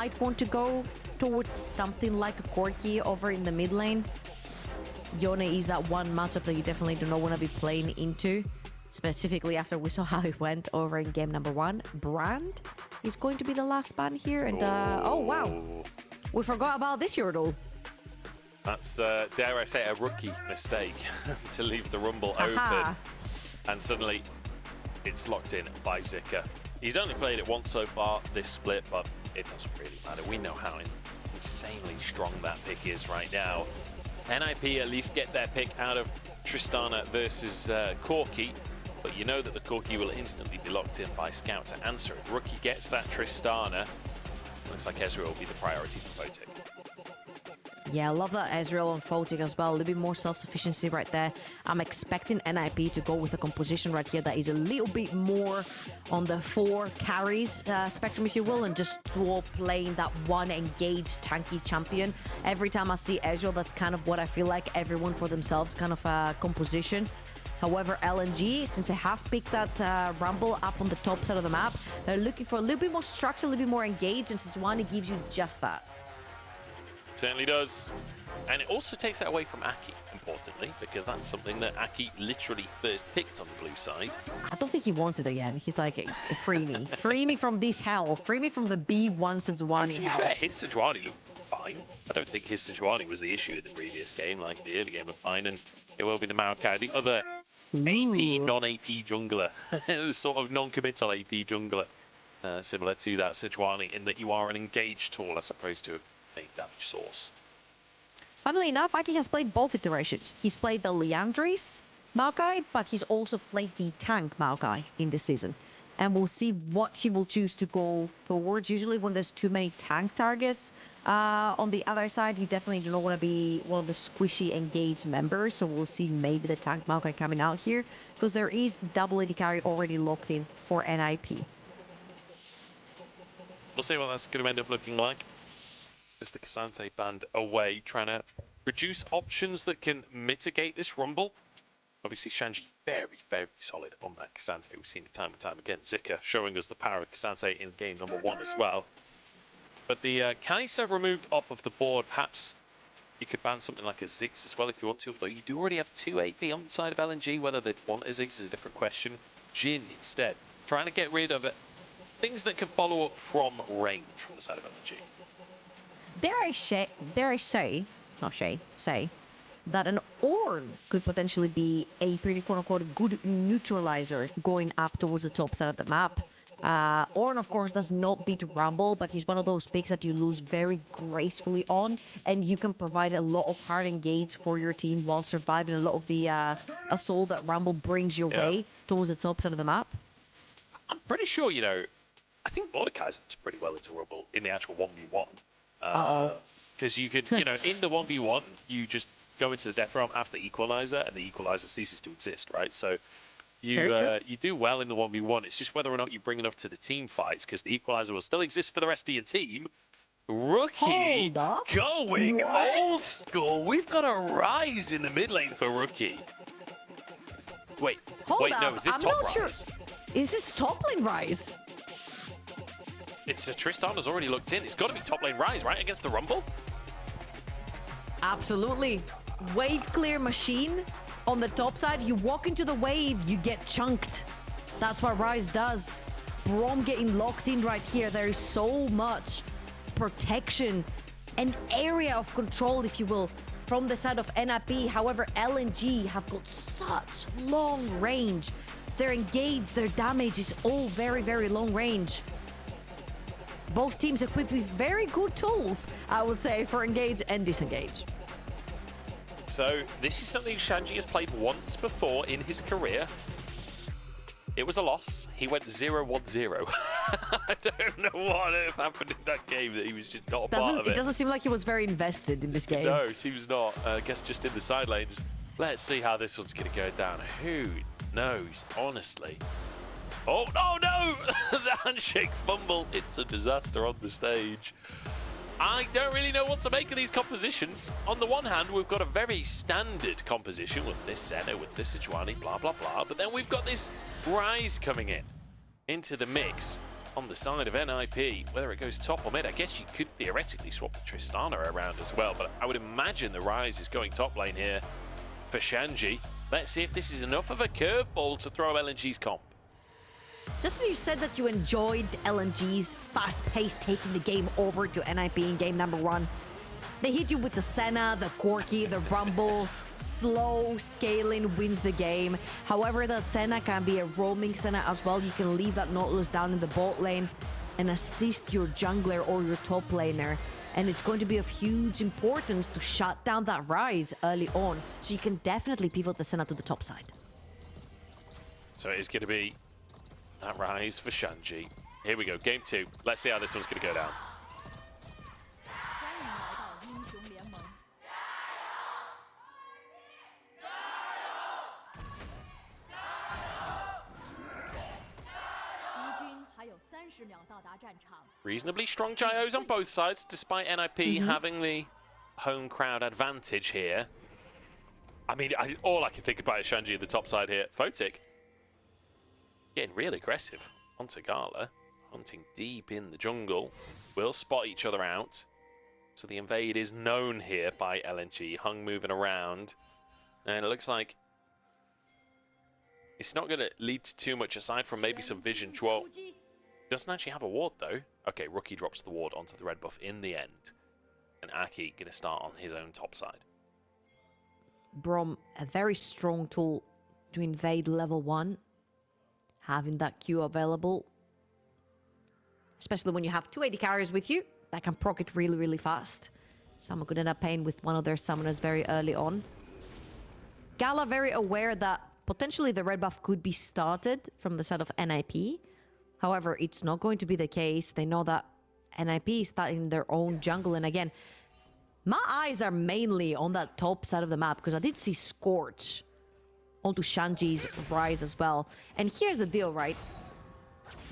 might want to go towards something like a Corki over in the mid lane. Yone is that one matchup that you definitely do not want to be playing into, specifically after we saw how it went over in game number 1. Brand is going to be the last ban here, and oh wow, we forgot about this Yordle. That's, dare I say, a rookie mistake to leave the Rumble open, and suddenly it's locked in by Zika. He's only played it once so far this split, but it doesn't really matter. We know how insanely strong that pick is right now. NIP at least get their pick out of Tristana versus Corki, but you know that the Corki will instantly be locked in by Scout to answer it. Rookie gets that Tristana. Looks like Ezreal will be the priority for Photic. Yeah, I love that Ezreal on Photic as well. A little bit more self-sufficiency right there. I'm expecting NIP to go with a composition right here that is a little bit more on the 4 carries spectrum, if you will, and just Zhuo playing that one engaged tanky champion. Every time I see Ezreal, that's kind of what I feel like everyone for themselves kind of composition. However, LNG, since they have picked that Rumble up on the top side of the map, they're looking for a little bit more structure, a little bit more engaged, and Sejuani gives you just that. Certainly does. And it also takes that away from Aki, importantly, because that's something that Aki literally first picked on the blue side. I don't think he wants it again. He's like, free me. Free me from this hell. Free me from the B1 Sejuani To be fair, his Sejuani looked fine. I don't think his Sejuani was the issue in the previous game. Like, the early game looked fine, and it will be the Maokai, the other AP, non-AP jungler. Sort of non-committal AP jungler. Similar to that Sejuani, in that you are an engaged tool as opposed to a damage source. Funnily enough, Aki has played both iterations. He's played the Liandry's Maokai, but he's also played the tank Maokai in this season. And we'll see what he will choose to go towards. Usually when there's too many tank targets on the other side, you definitely do not want to be one of the squishy engaged members. So we'll see maybe the tank Maokai coming out here, because there is double AD carry already locked in for NIP. We'll see what that's going to end up looking like. Just the K'Sante band away, trying to reduce options that can mitigate this Rumble. Obviously, Shanji very, very solid on that K'Sante. We've seen it time and time again. Zika showing us the power of K'Sante in game number 1 as well. But the Kai'Sa removed off of the board. Perhaps you could ban something like a Ziggs as well if you want to. Although you do already have 2 AP on the side of LNG. Whether they'd want a Ziggs is a different question. Jhin instead. Trying to get rid of it. Things that can follow up from range from the side of LNG. Dare I say that an Ornn could potentially be a pretty quote-unquote good neutralizer going up towards the top side of the map. Ornn, of course, does not beat Rumble, but he's one of those picks that you lose very gracefully on, and you can provide a lot of hard engage for your team while surviving a lot of the assault that Rumble brings your way towards the top side of the map. I'm pretty sure, you know, I think Mordekaiser's pretty well into Rumble in the actual 1v1. Because you could, you know, in the 1v1, you just go into the death realm after Equalizer, and the Equalizer ceases to exist, right? So you you do well in the 1v1. It's just whether or not you bring enough to the team fights, because the Equalizer will still exist for the rest of your team. Rookie going old school. We've got a rise in the mid lane for Rookie. Wait, no, is this top rise? Sure. Is this top lane rise? It's Tristana's already looked in. It's got to be top lane rise, right? Against the Rumble? Absolutely. Wave clear machine on the top side. You walk into the wave, you get chunked. That's what Rise does. Braum getting locked in right here. There is so much protection and area of control, if you will, from the side of NIP. However, LNG have got such long range. Their engage, their damage is all very, very long range. Both teams equipped with very good tools, I would say, for engage and disengage. So this is something Shanji has played once before in his career. It was a loss. He went 0-1-0. I don't know what happened in that game, that he was just not a part of it. It doesn't seem like he was very invested in this game. No, it seems not. I guess just in the side lanes. Let's see how this one's going to go down. Who knows, honestly? Oh, no! The handshake fumble. It's a disaster on the stage. I don't really know what to make of these compositions. On the one hand, we've got a very standard composition with this Senna, with this Sejuani, blah, blah, blah. But then we've got this Rise coming into the mix. on the side of NIP. Whether it goes top or mid, I guess you could theoretically swap the Tristana around as well, but I would imagine the Rise is going top lane here for Shanji. Let's see if this is enough of a curveball to throw LNG's comp. Just as you said that you enjoyed LNG's fast pace taking the game over to NIP in game number 1, they hit you with the Senna, the Corki, the Rumble. Slow scaling wins the game. However, that Senna can be a roaming Senna as well. You can leave that Nautilus down in the bot lane and assist your jungler or your top laner. And it's going to be of huge importance to shut down that Rise early on. So you can definitely pivot the Senna to the top side. So it is going to be that Rise for Shanji. Here we go, game 2. Let's see how this one's going to go down. Reasonably strong Gyos on both sides, despite NIP having the home crowd advantage here. I mean, all I can think about is Shanji at the top side here. Photic getting real aggressive onto Gala, hunting deep in the jungle. Will spot each other out. So the invade is known here by LNG. Hung moving around. And it looks like it's not going to lead to too much aside from maybe some vision. Zhuo doesn't actually have a ward though. Okay, Rookie drops the ward onto the red buff in the end. And Aki going to start on his own top side. Braum, a very strong tool to invade level 1. Having that Q available. Especially when you have 2 AD carriers with you. That can proc it really, really fast. Someone could end up paying with one of their summoners very early on. Gala very aware that potentially the red buff could be started from the side of NIP. However, it's not going to be the case. They know that NIP is starting their own jungle. And again, my eyes are mainly on that top side of the map because I did see Scorch onto Shanji's Rise as well. And here's the deal, right?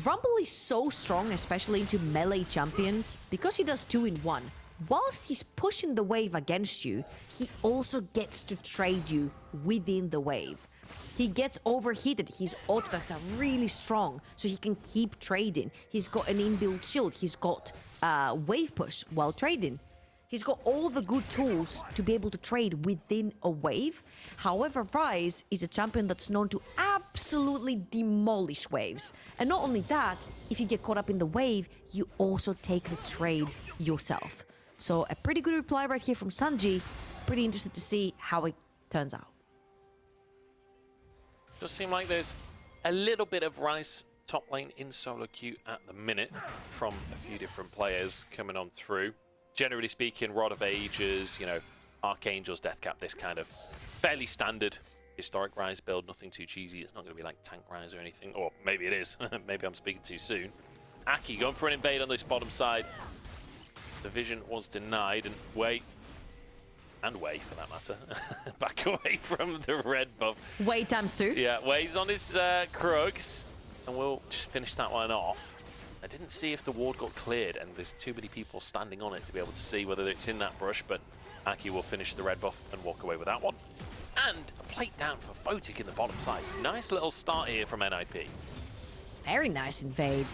Rumble is so strong, especially into melee champions, because he does 2-in-1. Whilst he's pushing the wave against you, he also gets to trade you within the wave. He gets overheated, his auto attacks are really strong, so he can keep trading. He's got an inbuilt shield, he's got wave push while trading. He's got all the good tools to be able to trade within a wave. However, Rise is a champion that's known to absolutely demolish waves. And not only that, if you get caught up in the wave, you also take the trade yourself. So a pretty good reply right here from Shanji. Pretty interested to see how it turns out. Does seem like there's a little bit of Rise top lane in solo queue at the minute from a few different players coming on through. Generally speaking, Rod of Ages, you know, Archangels, Deathcap, this kind of fairly standard historic Rise build, nothing too cheesy. It's not going to be like Tank Rise or anything, or maybe it is. Maybe I'm speaking too soon. Aki going for an invade on this bottom side. The vision was denied, and Wei for that matter, back away from the red buff. Wei times 2. Yeah, Wei's on his Krugs, and we'll just finish that one off. I didn't see if the ward got cleared, and there's too many people standing on it to be able to see whether it's in that brush, but Aki will finish the red buff and walk away with that one. And a plate down for Photic in the bottom side. Nice little start here from NIP. Very nice invade.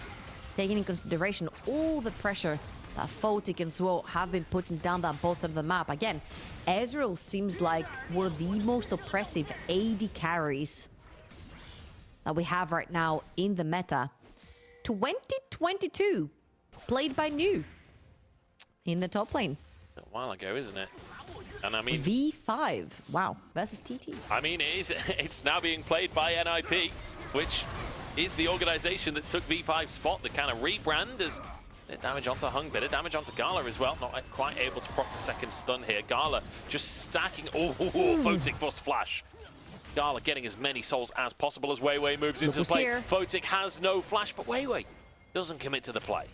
Taking in consideration all the pressure that Photic and Zhuo have been putting down that both side of the map. Again, Ezreal seems like one of the most oppressive AD carries that we have right now in the meta. 2022, played by New in the top lane. A while ago, isn't it? And I mean, V5, wow, versus TT. I mean, it's now being played by NIP, which is the organization that took V5's spot. The kind of rebrand as bit of damage onto Hung, bit of damage onto Gala as well. Not quite able to proc the second stun here. Gala just stacking. Oh, Photic forced flash. Gala getting as many souls as possible as WeiWei moves into the play. Photic has no flash, but WeiWei doesn't commit to the play.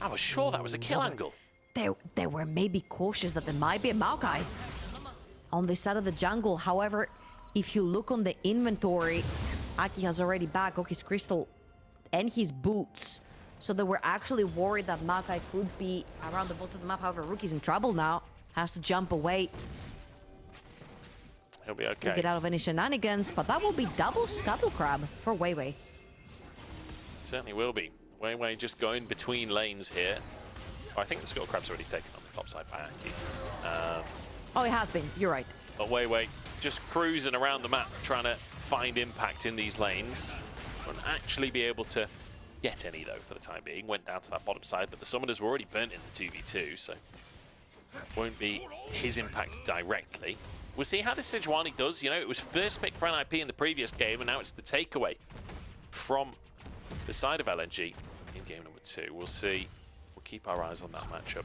I was sure that was a kill angle. They were maybe cautious that there might be a Maokai on this side of the jungle. However, if you look on the inventory, Aki has already back his crystal and his boots. So they were actually worried that Maokai could be around the bottom of the map. However, Rookie's in trouble now. Has to jump away. He'll be okay. Get out of any shenanigans, but that will be double Scuttle Crab for WeiWei. certainly will be. WeiWei just going between lanes here. Oh, I think the Skull Crab's already taken on the top side by Aki. Oh, it has been. You're right. But WeiWei just cruising around the map, trying to find impact in these lanes. Won't actually be able to get any, though, for the time being. Went down to that bottom side, but the Summoners were already burnt in the 2v2, so won't be his impact directly. We'll see how this Sejuani does. You know, it was first pick for NIP in the previous game, and now it's the takeaway from the side of LNG in game number 2. We'll see. We'll keep our eyes on that matchup.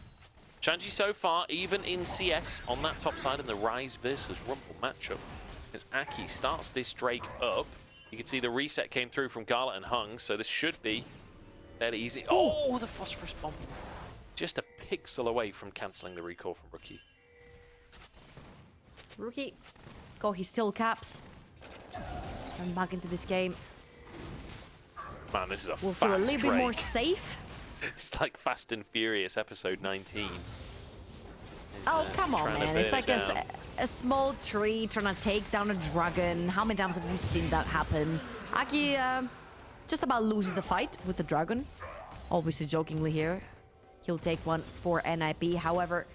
Shanji so far, even in CS, on that top side in the Rise versus Rumble matchup, as Aki starts this Drake up. You can see the reset came through from Gala and Hung, so this should be fairly easy. Oh, the Phosphorus Bomb. Just a pixel away from cancelling the recall from Rookie. Rookie got his still caps. And back into this game. Man, this is a We'll fast feel a little Drake. bit more safe. It's like Fast and Furious episode 19. Oh, come on, man. It's like down. a small tree trying to take down a dragon. How many times have you seen that happen? Aki just about loses the fight with the dragon. Obviously, jokingly here. He'll take one for NIP. However,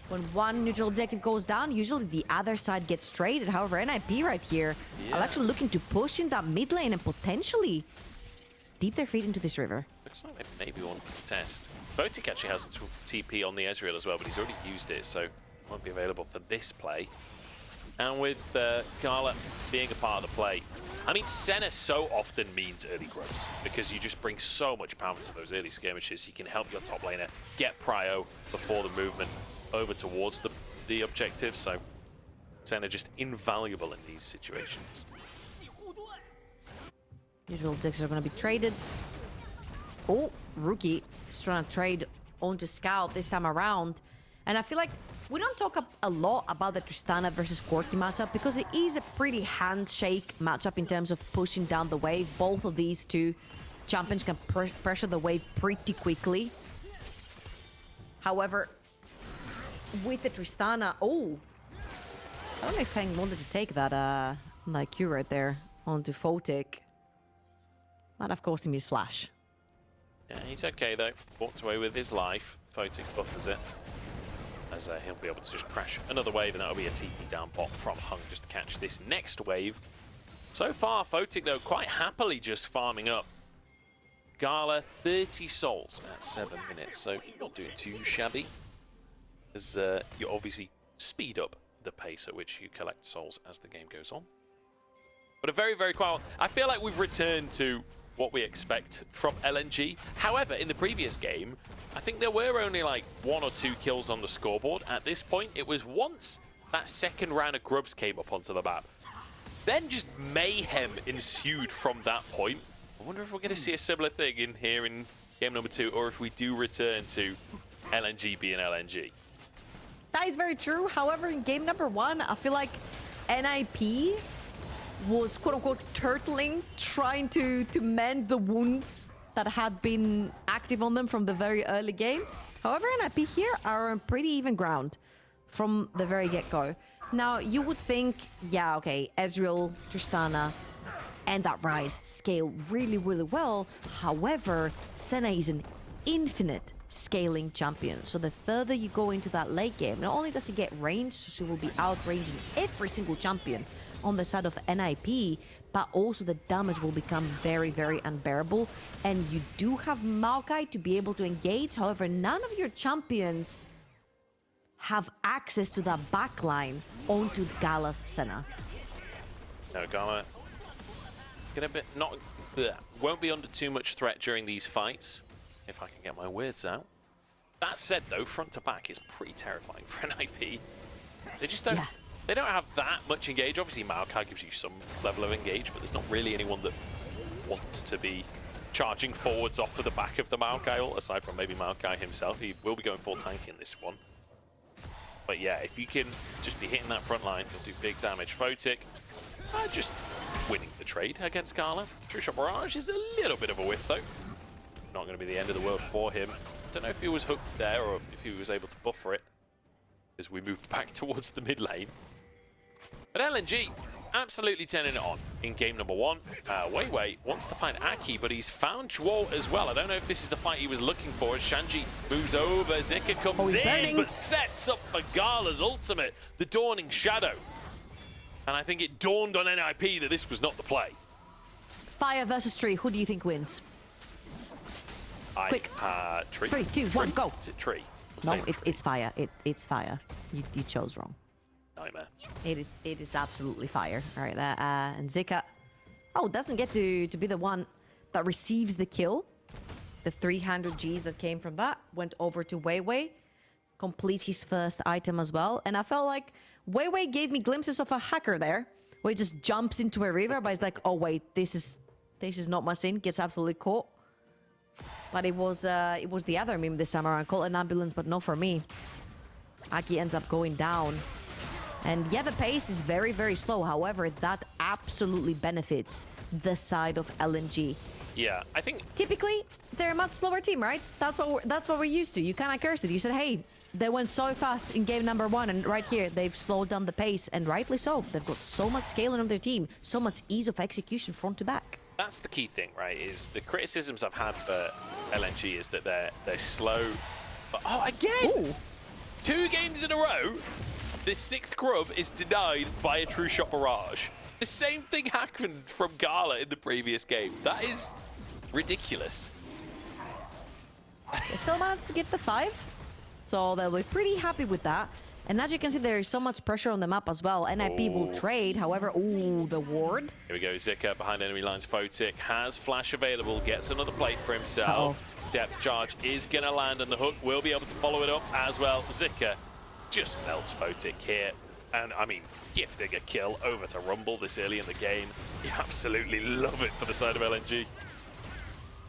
when one neutral objective goes down, usually the other side gets traded. However, NIP right here are actually looking to push in that mid lane and potentially deep their feet into this river. Looks like they maybe want to test. Photic actually has a TP on the Ezreal as well, but he's already used it, so won't be available for this play. And with Gala being a part of the play, I mean, Senna so often means early growth because you just bring so much power to those early skirmishes. You can help your top laner get prio before the movement over towards the objective, so Senna just invaluable in these situations. Usual objectives are going to be traded. Oh, Rookie is trying to trade onto Scout this time around. And I feel like we don't talk a lot about the Tristana versus Corki matchup because it is a pretty handshake matchup in terms of pushing down the wave. Both of these two champions can pressure the wave pretty quickly. However, with the Tristana... Oh! I don't know if Feng wanted to take that like Q right there onto Photic. Might have cost him his flash. Yeah, he's okay though. Walked away with his life. Photic buffers it. As he'll be able to just crash another wave, and that'll be a TP down bot from Hung just to catch this next wave. So far, Photic though quite happily just farming up. Gala 30 souls at 7 minutes, so not doing too shabby. As you obviously speed up the pace at which you collect souls as the game goes on. But a very, very quiet. I feel like we've returned to what we expect from LNG. However, in the previous game, I think there were only like 1 or 2 kills on the scoreboard. At this point, it was once that second round of grubs came up onto the map. Then just mayhem ensued from that point. I wonder if we're going to see a similar thing in here in game number 2, or if we do return to LNG being LNG. That is very true. However, in game number 1, I feel like NIP was quote-unquote turtling, trying to mend the wounds that had been active on them from the very early game. However, NIP here are on pretty even ground from the very get-go. Now, you would think, yeah, okay, Ezreal, Tristana, and that Rise scale really, really well. However, Senna is an infinite scaling champion. So the further you go into that late game, not only does he get range, so she will be outranging every single champion on the side of NIP, but also the damage will become very, very unbearable. And you do have Maokai to be able to engage. However, none of your champions have access to that backline onto Gala's Senna. No, Gala gonna be won't be under too much threat during these fights, if I can get my words out. That said, though, front to back is pretty terrifying for NIP. They just don't. Yeah. They don't have that much engage. Obviously, Maokai gives you some level of engage, but there's not really anyone that wants to be charging forwards off of the back of the Maokai ult, aside from maybe Maokai himself. He will be going full tank in this one. But yeah, if you can just be hitting that front line, you'll do big damage. Photic, just winning the trade against Gala. True Shot Mirage is a little bit of a whiff, though. Not going to be the end of the world for him. Don't know if he was hooked there or if he was able to buffer it as we moved back towards the mid lane. But LNG, absolutely turning it on in game number 1. WeiWei wants to find Aki, but he's found Zhuo as well. I don't know if this is the fight he was looking for. As Shanji moves over, Zika comes in, burning. but sets up for Gala's ultimate, the Dawning Shadow. And I think it dawned on NIP that this was not the play. Fire versus tree. Who do you think wins? Quick. Tree. 3, 2, 1, go. Is it tree? No, it's fire. It's fire. You chose wrong. Nightmare. It is absolutely fire. All right, and Zika, doesn't get to be the one that receives the kill. The 300 Gs that came from that went over to WeiWei, completes his first item as well. And I felt like WeiWei gave me glimpses of a hacker there, where he just jumps into a river, but he's like, oh wait, this is not my scene. Gets absolutely caught. But it was the other meme this time around. Call an ambulance, but not for me. Aki ends up going down. And yeah, the pace is very, very slow. However, that absolutely benefits the side of LNG. Yeah, I think Typically, they're a much slower team, right? That's what we're used to. You kind of cursed it. You said, hey, they went so fast in game number 1, and right here, they've slowed down the pace, and rightly so. They've got so much scaling on their team, so much ease of execution front to back. that's the key thing, right? Is the criticisms I've had for LNG is that they're slow. But, oh, again! Ooh. 2 games in a row, this 6th grub is denied by a true shot barrage. The same thing happened from Gala in the previous game. That is ridiculous. They still managed to get the 5, so they'll be pretty happy with that. And as you can see, there is so much pressure on the map as well. NIP will trade, however, the ward. Here we go, Zika behind enemy lines. Photic has flash available, gets another plate for himself. Depth charge is going to land, and the hook will be able to follow it up as well. Zika just melts Photic here. And, I mean, gifting a kill over to Rumble this early in the game. You absolutely love it for the side of LNG.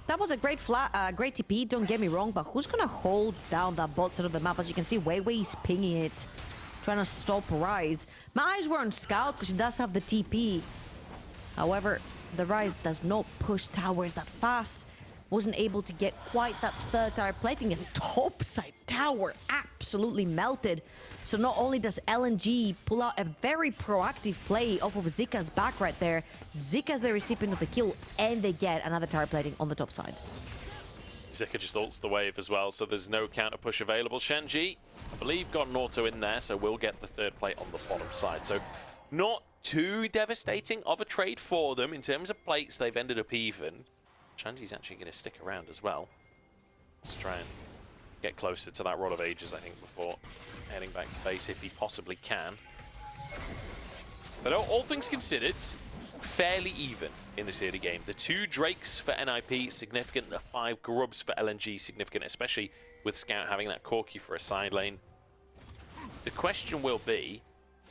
That was a great great TP, don't get me wrong, but who's going to hold down that bot side of the map? As you can see, WeiWei is pinging it, trying to stop Rise. My eyes were on Scout because she does have the TP. However, the Rise does not push towers that fast. Wasn't able to get quite that 3rd tower plating, and topside tower absolutely melted. So not only does LNG pull out a very proactive play off of Zika's back right there, Zika's the recipient of the kill, and they get another tower plating on the top side. Zika just ults the wave as well, so there's no counter push available. Shanji, I believe, got an auto in there, so we'll get the 3rd plate on the bottom side. So not too devastating of a trade for them in terms of plates. They've ended up even. Shanji's actually going to stick around as well. Let's try and get closer to that Rod of Ages, I think, before heading back to base if he possibly can. But all things considered, fairly even in this early game. The 2 Drakes for NIP, significant. The 5 Grubs for LNG, significant, especially with Scout having that Corky for a side lane. The question will be,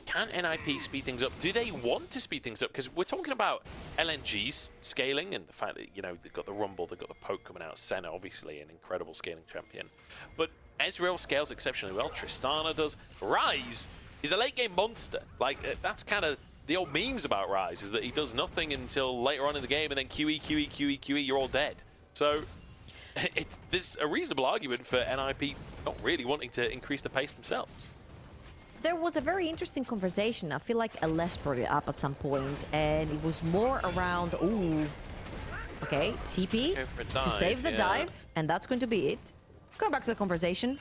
can NIP speed things up? Do they want to speed things up? Because we're talking about LNG's scaling and the fact that, you know, they've got the Rumble, they've got the Poke coming out. Senna, obviously, an incredible scaling champion. But Ezreal scales exceptionally well. Tristana does. Rise is a late-game monster. Like, that's kind of the old memes about Rise, is that he does nothing until later on in the game, and then QE, QE, QE, QE, you're all dead. So there's a reasonable argument for NIP not really wanting to increase the pace themselves. There was a very interesting conversation. I feel like Ales brought it up at some point, and it was more around, okay, TP to save the dive, and that's going to be it. Go back to the conversation.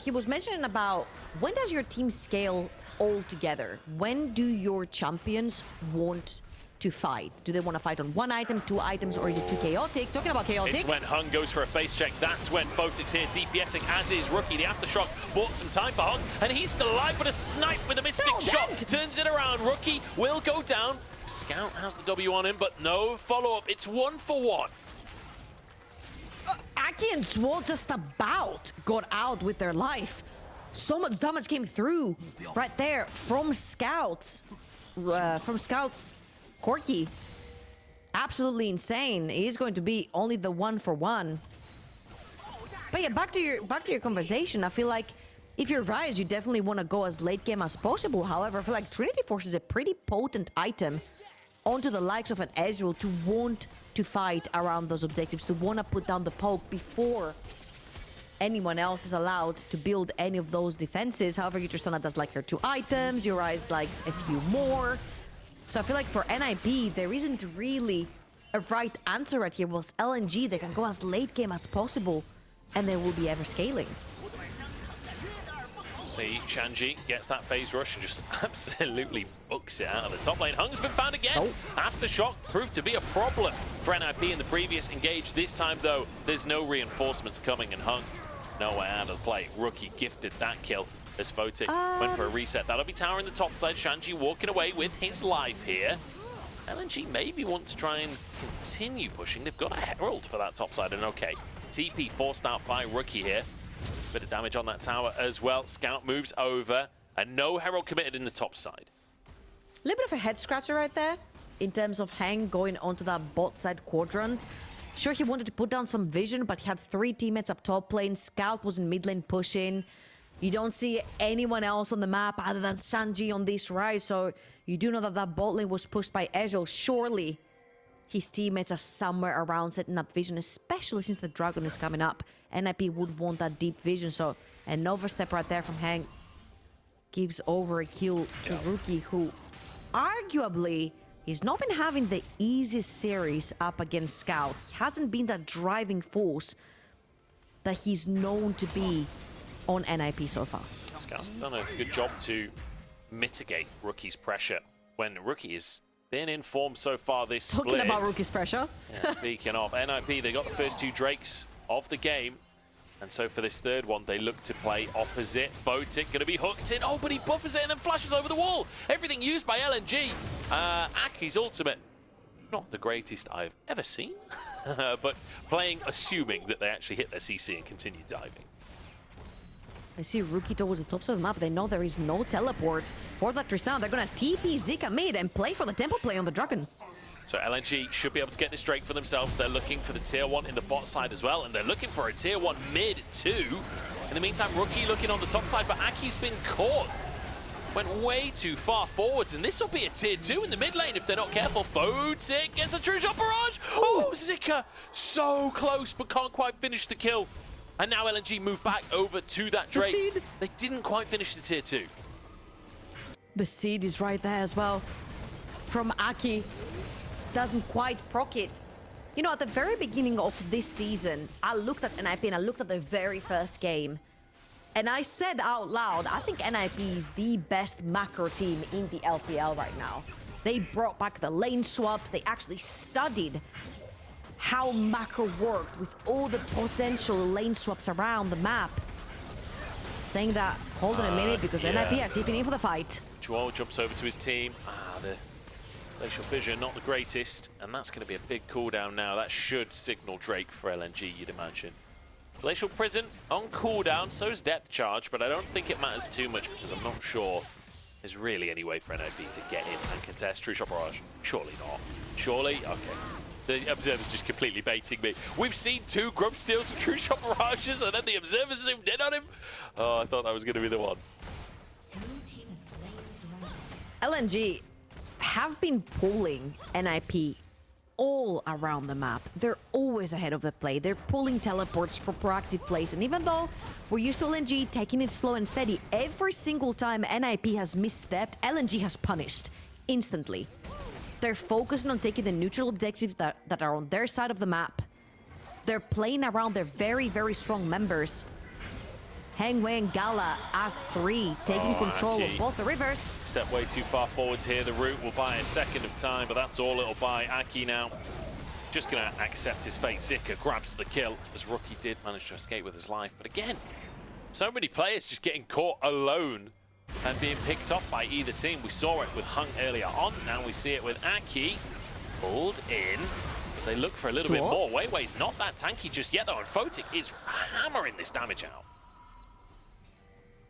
He was mentioning about, when does your team scale all together? When do your champions want to fight? Do they want to fight on 1 item, 2 items, or is it too chaotic? Talking about chaotic. It's when Hung goes for a face check. That's when Photic's here DPSing, as is Rookie. The Aftershock bought some time for Hung, and he's still alive, but a snipe with a Mystic shot turns it around. Rookie will go down. Scout has the W on him, but no follow-up. It's 1 for 1. Aki and Zhuo just about got out with their life. So much damage came through right there from Scouts. Corky. Absolutely insane. It is going to be only the 1 for 1. But yeah, back to your conversation. I feel like if you're Rise, you definitely want to go as late game as possible. However, I feel like Trinity Force is a pretty potent item onto the likes of an Ezreal to want to fight around those objectives, to want to put down the poke before anyone else is allowed to build any of those defenses. However, your Tristana does like her 2 items, your Rise likes a few more. So I feel like for NIP, there isn't really a right answer right here. Whilst LNG, they can go as late game as possible, and they will be ever scaling. See, Shanji gets that phase rush and just absolutely books it out of the top lane. Hung's been found again. Aftershock proved to be a problem for NIP in the previous engage. This time, though, there's no reinforcements coming, and Hung nowhere out of the play. Rookie gifted that kill as Photic went for a reset. That'll be towering the top side. Shanji walking away with his life here. LNG maybe want to try and continue pushing. They've got a Herald for that top side, and okay, TP forced out by Rookie here. There's a bit of damage on that tower as well. Scout moves over, and no Herald committed in the top side. A little bit of a head scratcher right there in terms of Hang going onto that bot side quadrant. Sure, he wanted to put down some vision, but he had 3 teammates up top lane. Scout was in mid lane pushing. You don't see anyone else on the map other than Shanji on this rise, so you do know that that bot lane was pushed by Ezreal. Surely his teammates are somewhere around setting up vision, especially since the dragon is coming up. NIP would want that deep vision, so an overstep right there from Hang gives over a kill to Rookie, who arguably he's not been having the easiest series up against Scout. He hasn't been that driving force that he's known to be on NIP so far. Scout's done a good job to mitigate Rookie's pressure when Rookie has been in form so far this split. Talking about Rookie's pressure. Yeah, speaking of NIP, they got the first 2 Drakes of the game. And so for this third one, they look to play opposite. Photic going to be hooked in. Oh, but he buffers it and then flashes over the wall. Everything used by LNG. Aki's ultimate, not the greatest I've ever seen. But playing assuming that they actually hit their CC and continue diving. I see Rookie towards the top side of the map. They know there is no teleport for that Tristan. They're going to TP Zika mid and play for the temple play on the Dragon. So LNG should be able to get this Drake for themselves. They're looking for the tier 1 in the bot side as well, and they're looking for a tier 1 mid too. In the meantime, Rookie looking on the top side, but Aki's been caught. Went way too far forwards, and this will be a tier 2 in the mid lane if they're not careful. Photic gets a true shot barrage. Oh, Zika so close, but can't quite finish the kill. And now LNG move back over to that Drake. They didn't quite finish the tier 2. The seed is right there as well from Aki. Doesn't quite proc it. You know, at the very beginning of this season, I looked at NIP and I looked at the very first game, and I said out loud, I think NIP is the best macro team in the LPL right now. They brought back the lane swaps. They actually studied how macro worked with all the potential lane swaps around the map. Saying that, hold on a minute, because NIP are TPing in for the fight. Zhuo jumps over to his team. The Glacial Vision, not the greatest, and that's going to be a big cooldown now. That should signal Drake for LNG, you'd imagine. Glacial Prison on cooldown, so is Depth Charge, but I don't think it matters too much because I'm not sure there's really any way for NIP to get in and contest True Shot Barrage. Surely not. Surely? Okay. The Observer's just completely baiting me. We've seen 2 Grub Steals from True Shot Barrages, and then the Observer zoomed in on him. Oh, I thought that was going to be the one. LNG have been pulling NIP all around the map. They're always ahead of the play. They're pulling teleports for proactive plays. And even though we're used to LNG taking it slow and steady, every single time NIP has misstepped, LNG has punished instantly. They're focusing on taking the neutral objectives that are on their side of the map. They're playing around their very, very strong members. WeiWei and Gala as 3, taking control of both the rivers. Step way too far forwards here. The route will buy a second of time, but that's all it'll buy. Aki now just going to accept his fate. Zika grabs the kill, as Rookie did manage to escape with his life. But again, so many players just getting caught alone and being picked off by either team. We saw it with Hung earlier on. Now we see it with Aki. Pulled in as they look for a little bit more. WeiWei's not that tanky just yet, though, and Photic is hammering this damage out.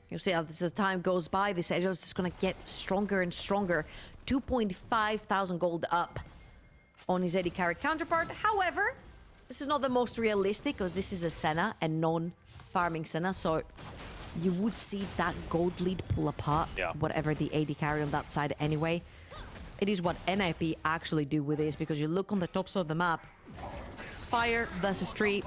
You'll see how as the time goes by, this Ezreal is just going to get stronger and stronger. 2,500 gold up on his AD carry counterpart. However, this is not the most realistic because this is a Senna and non-farming Senna, so you would see that gold lead pull apart, whatever the AD carry on that side anyway. It is what NIP actually do with this, because you look on the top side of the map, Fire versus Tree,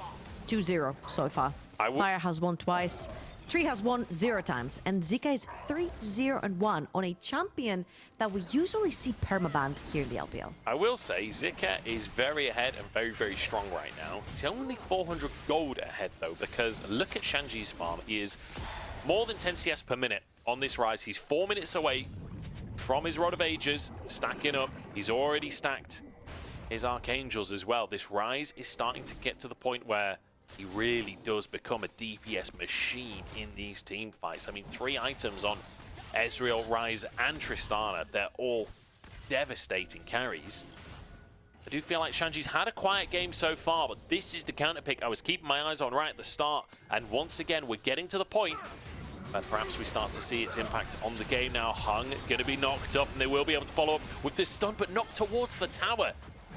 2-0 so far. Fire has won twice. Tree has won 0 times, and Zika is 3-0-1 on a champion that we usually see permaban here in the LPL. I will say, Zika is very ahead and very, very strong right now. He's only 400 gold ahead, though, because look at Shanji's farm. He is more than 10 CS per minute on this rise. He's 4 minutes away from his Rod of Ages, stacking up. He's already stacked his Archangels as well. This rise is starting to get to the point where he really does become a DPS machine in these team fights. I mean, 3 items on Ezreal, Rise, and Tristana. They're all devastating carries. I do feel like Shanji's had a quiet game so far, but this is the counter pick I was keeping my eyes on right at the start. And once again, we're getting to the point where perhaps we start to see its impact on the game now. Hung going to be knocked up, and they will be able to follow up with this stun, but knocked towards the tower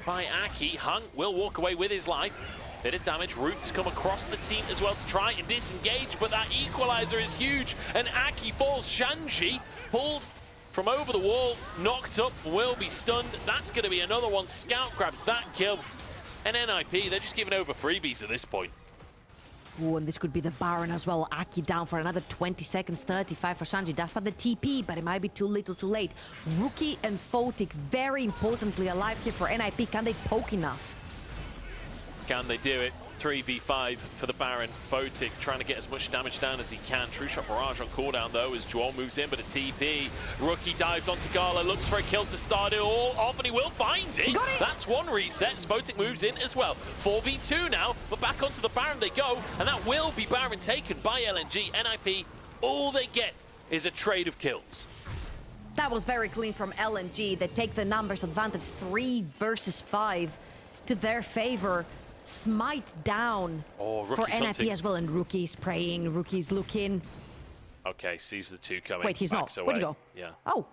by Aki. Hung will walk away with his life. Bit of damage. Roots come across the team as well to try and disengage, but that equalizer is huge, and Aki falls. Shanji pulled from over the wall, knocked up, will be stunned. That's going to be another one. Scout grabs that kill, and NIP, they're just giving over freebies at this point. Ooh, and this could be the Baron as well. Aki down for another 20 seconds, 35 for Shanji. That's not the TP, but it might be too little too late. Rookie and Photic, very importantly alive here for NIP. Can they poke enough? Can they do it? 3v5 for the Baron. Photic trying to get as much damage down as he can. True Shot Barrage on cooldown though as Zhuo moves in, but a TP. Rookie dives onto Gala, looks for a kill to start it all off, and he will find it. That's one reset. Photic moves in as well. 4v2 now, but back onto the Baron they go, and that will be Baron taken by LNG. NIP, all they get is a trade of kills. That was very clean from LNG. They take the numbers advantage, 3 versus 5 to their favor. Smite down for NIP hunting as well, and Rookie's praying, Rookie's looking. Okay, sees the 2 coming. Wait, he's not. Where'd he go? Yeah. Oh.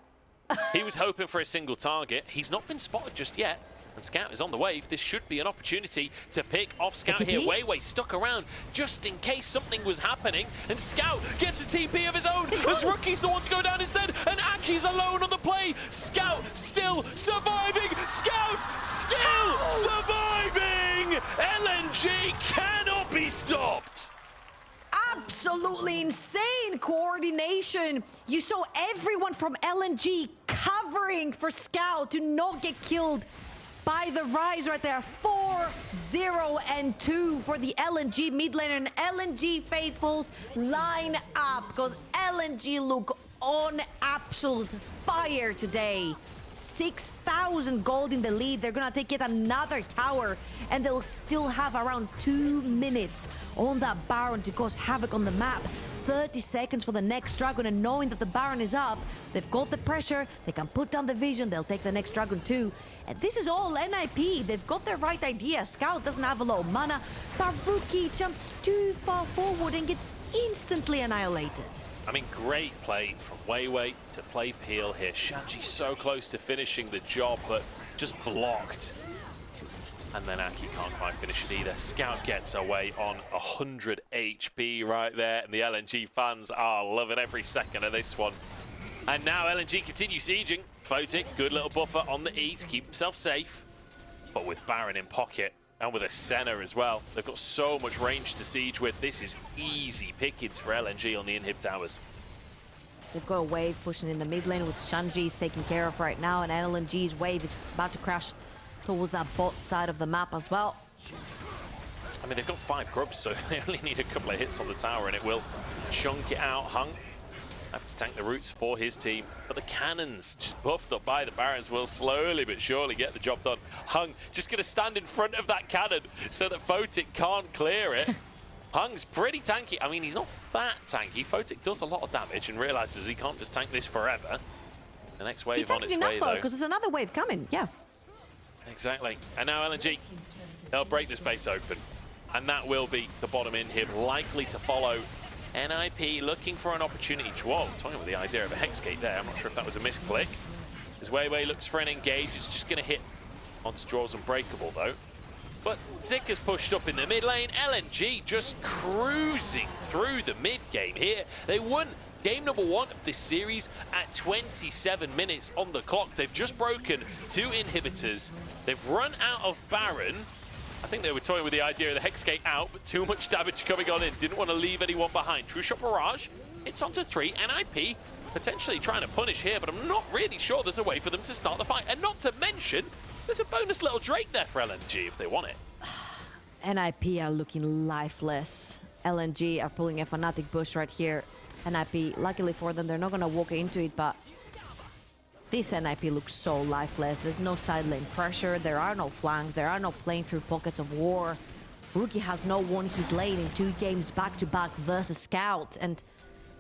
He was hoping for a single target. He's not been spotted just yet. And Scout is on the wave. This should be an opportunity to pick off Scout here. WeiWei stuck around just in case something was happening. And Scout gets a TP of his own as Rookie's the one to go down instead. And Aki's alone on the play. Scout still surviving. Scout still surviving. LNG cannot be stopped. Absolutely insane coordination. You saw everyone from LNG covering for Scout to not get killed by the Rise right there. 4-0-2 for the LNG mid laner, and LNG faithfuls line up because LNG look on absolute fire today. 6,000 gold in the lead. They're gonna take yet another tower, and they'll still have around 2 minutes on that Baron to cause havoc on the map. 30 seconds for the next Dragon, and knowing that the Baron is up, they've got the pressure, they can put down the vision, they'll take the next Dragon too. And this is all NIP, they've got the right idea. Scout doesn't have a lot of mana, but Rookie jumps too far forward and gets instantly annihilated. I mean, great play from WeiWei to play Peel here. Shanji so close to finishing the job, but just blocked. And then Aki can't quite finish it either. Scout gets away on 100 HP right there, and the LNG fans are loving every second of this one. And now LNG continue sieging. Photic, good little buffer on the E to keep himself safe. But with Baron in pocket, and with a Senna as well, they've got so much range to siege with. This is easy pickings for LNG on the inhib towers. They've got a wave pushing in the mid lane, with Shanji's taken care of right now, and LNG's wave is about to crash towards that bot side of the map as well. I mean, they've got 5 grubs, so they only need a couple of hits on the tower and it will chunk it out. Hung have to tank the roots for his team, but the cannons just buffed up by the Barons will slowly but surely get the job done. Hung just going to stand in front of that cannon so that Photic can't clear it. Hung's pretty tanky. I mean, he's not that tanky. Photic does a lot of damage and realizes he can't just tank this forever. The next wave on its way, though. Because there's another wave coming, yeah. Exactly. And now LNG, they'll break the space open. And that will be the bottom inhib, likely to follow. NIP looking for an opportunity. Whoa, toying with the idea of a hex gate there. I'm not sure if that was a misclick. As WeiWei looks for an engage, it's just going to hit onto Zhuo's Unbreakable, though. But Zika's pushed up in the mid lane. LNG just cruising through the mid game here. They won game number 1 of this series at 27 minutes on the clock. They've just broken 2 inhibitors. They've run out of Baron. I think they were toying with the idea of the Hex Gate out, but too much damage coming on in. Didn't want to leave anyone behind. True Shot Barrage, it's onto 3. NIP potentially trying to punish here, but I'm not really sure there's a way for them to start the fight. And not to mention, there's a bonus little Drake there for LNG if they want it. NIP are looking lifeless. LNG are pulling a Fnatic bush right here. NIP, luckily for them, they're not going to walk into it, but this NIP looks so lifeless. There's no side lane pressure, there are no flanks, there are no playing through pockets of war. Rookie has not won his lane in 2 games back-to-back versus Scout, and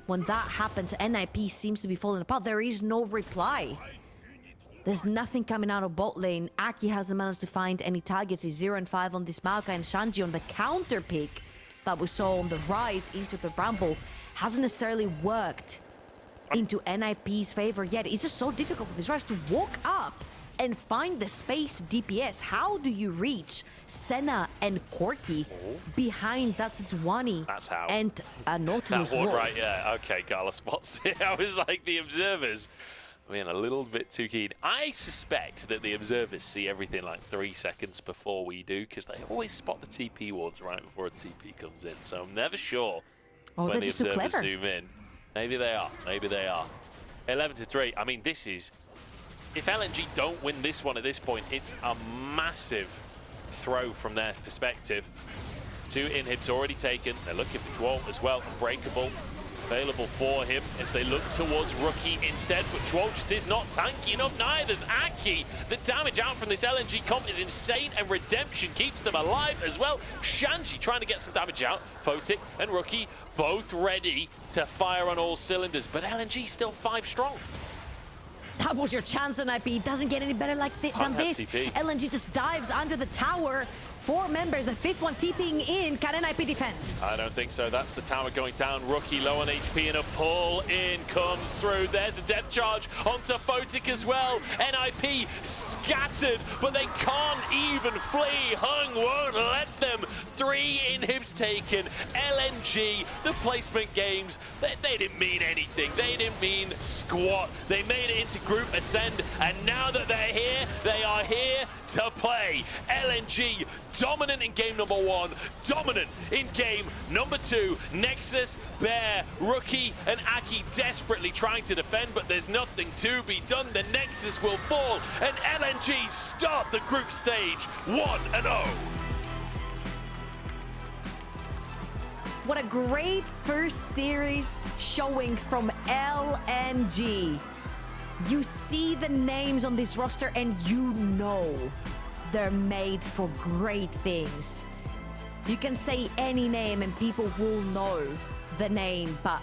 when that happens, NIP seems to be falling apart. There is no reply. There's nothing coming out of bot lane. Aki hasn't managed to find any targets. He's 0-5 on this Maokai, and Shanji on the counter pick that we saw on the rise into the Bramble hasn't necessarily worked into NIP's favor yet. It's just so difficult for this Rise to walk up and find the space to DPS. How do you reach Senna and Corki behind that Zhuani? That's how. And a Nautilus that ward, wall. right, yeah. Okay, Gala spots. I was like, the observers being a little bit too keen. I suspect that the observers see everything like 3 seconds before we do, because they always spot the TP wards right before a TP comes in. So I'm never sure when the observers zoom in. Maybe they are. Maybe they are. 11-3. I mean, this is... If LNG don't win this one at this point, it's a massive throw from their perspective. 2 inhibs already taken. They're looking for Zhuo as well. Unbreakable available for him as they look towards Rookie instead, but Zhuo just is not tanky enough. Neither's Aki. The damage out from this LNG comp is insane, and Redemption keeps them alive as well. Shanji trying to get some damage out. Photic and Rookie both ready to fire on all cylinders, but LNG still 5 strong. That was your chance, NIP. It doesn't get any better than this. TP. LNG just dives under the tower. 4 members, the 5th one TPing in. Can NIP defend? I don't think so. That's the tower going down. Rookie low on HP, and a pull in comes through. There's a depth charge onto Photic as well. NIP scattered, but they can't even flee. Hung won't let them. 3 inhibs taken. LNG, the placement games, they didn't mean anything. They didn't mean squat. They made it into Group Ascend, and now that they're here, they are here to play. LNG dominant in game number 1, dominant in game number 2. Nexus, Bear, Rookie, and Aki desperately trying to defend, but there's nothing to be done. The Nexus will fall, and LNG start the group stage 1-0. What a great first series showing from LNG. You see the names on this roster and you know they're made for great things. You can say any name and people will know the name, but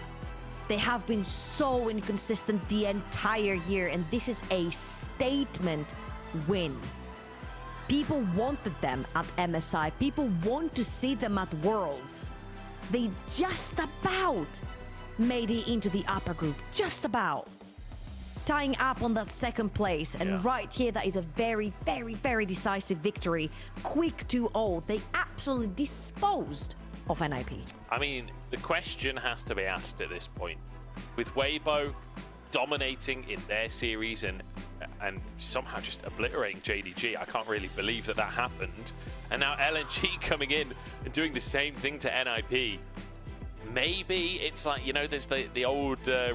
they have been so inconsistent the entire year, and this is a statement win. People wanted them at MSI. People want to see them at Worlds. They just about made it into the upper group. Just about. Tying up on that 2nd place, and right here, that is a very, very, very decisive victory. Quick 2-0. They absolutely disposed of NIP. I mean, the question has to be asked at this point. With WeiWei dominating in their series and somehow just obliterating JDG, I can't really believe that that happened. And now LNG coming in and doing the same thing to NIP. Maybe it's like, you know, there's the old